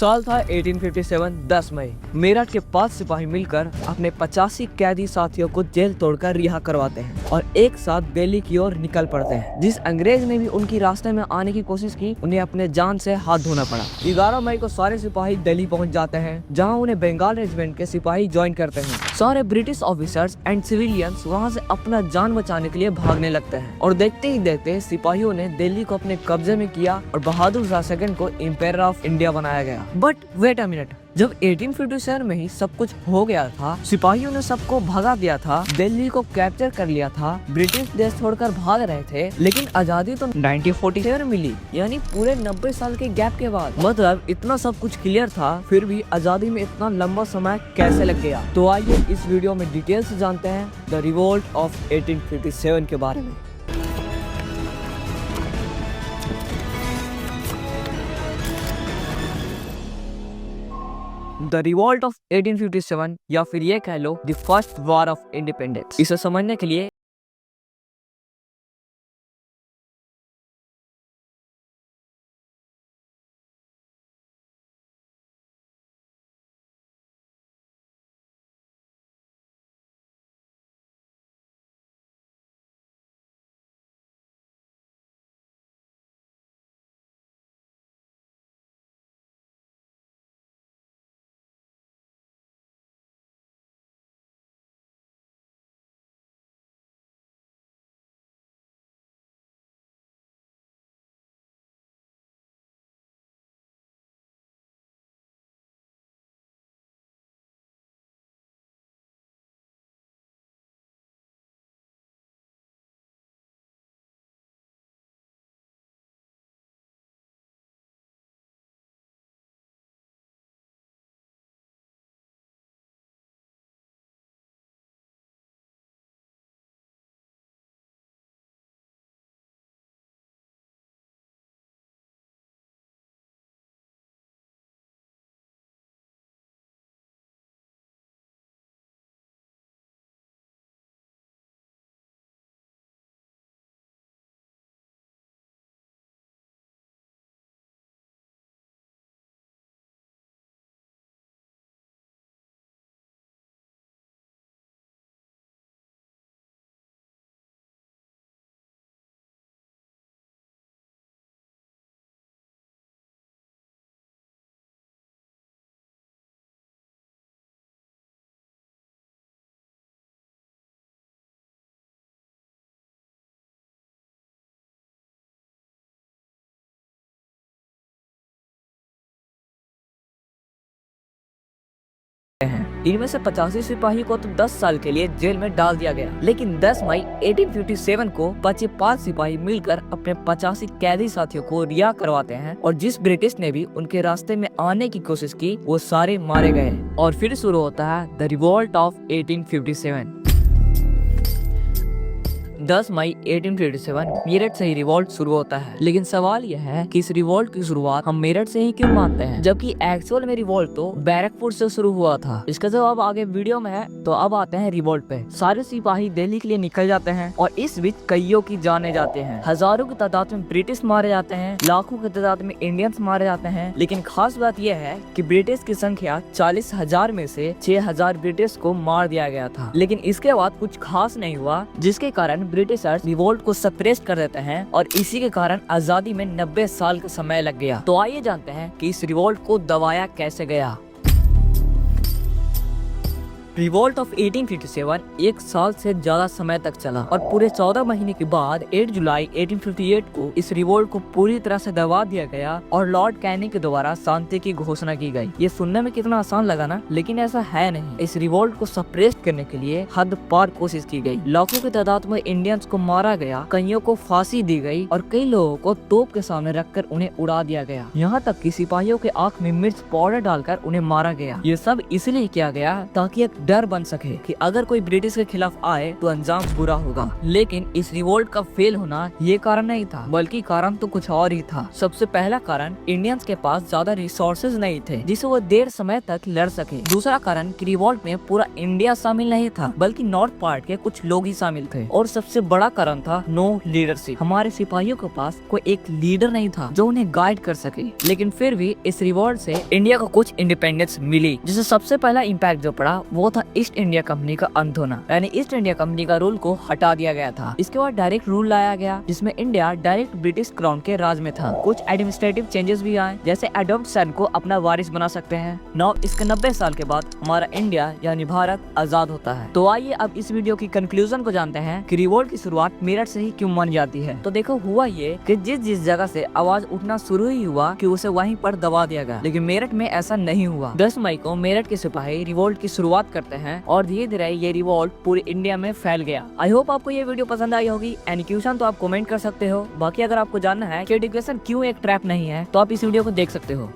साल था 1857, 10 मई। मेरठ के 5 सिपाही मिलकर अपने 85 कैदी साथियों को जेल तोड़कर रिहा करवाते हैं और एक साथ दिल्ली की ओर निकल पड़ते हैं। जिस अंग्रेज ने भी उनकी रास्ते में आने की कोशिश की, उन्हें अपने जान से हाथ धोना पड़ा। 11 मई को सारे सिपाही दिल्ली पहुंच जाते हैं, जहां उन्हें बंगाल रेजिमेंट के सिपाही ज्वाइन करते हैं। सारे ब्रिटिश ऑफिसर्स एंड सिविलियंस वहां से अपना जान बचाने के लिए भागने लगते हैं और देखते ही देखते सिपाहियों ने दिल्ली को अपने कब्जे में किया और बहादुर शाह सेकंड को एम्पायर ऑफ इंडिया बनाया गया। बट वेट अ मिनट, जब 1857 में ही सब कुछ हो गया था, सिपाहियों ने सबको भगा दिया था, दिल्ली को कैप्चर कर लिया था, ब्रिटिश देश छोड़कर भाग रहे थे, लेकिन आजादी तो 1947 में मिली, यानी पूरे 90 साल के गैप के बाद। मतलब इतना सब कुछ क्लियर था, फिर भी आजादी में इतना लंबा समय कैसे लग गया? तो आइए इस वीडियो में डिटेल से जानते हैं द रिवोल्ट ऑफ 1857 के बारे में। द रिवॉल्ट ऑफ 1857 या फिर ये कह लो the first war of independence. इसे समझने के लिए इनमें से 85 सिपाही को तो 10 साल के लिए जेल में डाल दिया गया, लेकिन 10 मई 1857 को बचे 5 सिपाही मिलकर अपने 85 कैदी साथियों को रिहा करवाते हैं और जिस ब्रिटिश ने भी उनके रास्ते में आने की कोशिश की, वो सारे मारे गए और फिर शुरू होता है द रिवॉल्ट ऑफ 1857। 10 मई 1857 मेरठ से ही रिवॉल्ट शुरू होता है, लेकिन सवाल यह है कि इस रिवॉल्ट की शुरुआत हम मेरठ से ही क्यों मानते हैं, जबकि एक्चुअल में रिवॉल्ट तो बैरकपुर से शुरू हुआ था। इसका जवाब आगे वीडियो में है। तो अब आते हैं रिवॉल्ट पे। सारे सिपाही दिल्ली के लिए निकल जाते हैं और इस बीच कईयों की जाने जाते हैं। हजारों की तादाद में ब्रिटिश मारे जाते हैं, लाखों की तादाद में इंडियंस मारे जाते हैं, लेकिन खास बात यह है कि ब्रिटिश की संख्या 40,000 में से 6,000 ब्रिटिश को मार दिया गया था। लेकिन इसके बाद कुछ खास नहीं हुआ, जिसके कारण ब्रिटिशर्स रिवोल्ट को सप्रेस कर देते हैं और इसी के कारण आजादी में 90 साल का समय लग गया। तो आइए जानते हैं कि इस रिवोल्ट को दबाया कैसे गया। रिवॉल्ट ऑफ 1857 एक साल से ज्यादा समय तक चला और पूरे 14 महीने के बाद 8 जुलाई 1858 को इस रिवॉल्ट को पूरी तरह से दबा दिया गया और लॉर्ड कैनी के द्वारा शांति की घोषणा की गई। ये सुनने में कितना आसान लगा ना, लेकिन ऐसा है नहीं। इस रिवॉल्ट को सप्रेस करने के लिए हद पार कोशिश की गई। लाखों की तादाद में इंडियंस को मारा गया, कईयों को फांसी दी गई और कई लोगों को तोप के सामने रखकर उन्हें उड़ा दिया गया। यहाँ तक कि सिपाहियों के आँख में मिर्च पाउडर डालकर उन्हें मारा गया। ये सब इसलिए किया गया ताकि एक डर बन सके कि अगर कोई ब्रिटिश के खिलाफ आए तो अंजाम बुरा होगा। लेकिन इस रिवोल्ट का फेल होना ये कारण नहीं था, बल्कि कारण तो कुछ और ही था। सबसे पहला कारण, इंडियंस के पास ज्यादा रिसोर्सेज नहीं थे जिसे वो देर समय तक लड़ सके। दूसरा कारण कि रिवोल्ट में पूरा इंडिया शामिल नहीं था, बल्कि नॉर्थ पार्ट के कुछ लोग ही शामिल थे। और सबसे बड़ा कारण था नो लीडरशिप। हमारे सिपाहियों के पास कोई एक लीडर नहीं था जो उन्हें गाइड कर सके। लेकिन फिर भी इस रिवोल्ट से इंडिया को कुछ इंडिपेंडेंस मिली, जिसे सबसे पहला इम्पैक्ट जो पड़ा वो था ईस्ट इंडिया कंपनी का अंत होना। यानी ईस्ट इंडिया कंपनी का रूल को हटा दिया गया था। इसके बाद डायरेक्ट रूल लाया गया जिसमें इंडिया डायरेक्ट ब्रिटिश क्राउन के राज में था। कुछ एडमिनिस्ट्रेटिव चेंजेस भी आए, जैसे एडॉप्ट सन को अपना वारिस बना सकते हैं। नौ इसके 90 साल के बाद हमारा इंडिया यानी भारत आजाद होता है। तो आइए अब इस वीडियो की कंक्लूजन को जानते हैं कि रिवोल्ट की शुरुआत मेरठ से ही क्यों मानी जाती है। तो देखो, हुआ ये कि जिस जगह से आवाज उठना शुरू ही हुआ कि उसे वहीं पर दबा दिया गया। लेकिन मेरठ में ऐसा नहीं हुआ। 10 मई को मेरठ के सिपाही रिवोल्ट की शुरुआत करते हैं और धीरे धीरे ये रिवोल्ट पूरे इंडिया में फैल गया। आई होप आपको ये वीडियो पसंद आई होगी। एनी क्वेश्चन तो आप कमेंट कर सकते हो। बाकी अगर आपको जानना है कि एजुकेशन क्यों एक ट्रैप नहीं है तो आप इस वीडियो को देख सकते हो।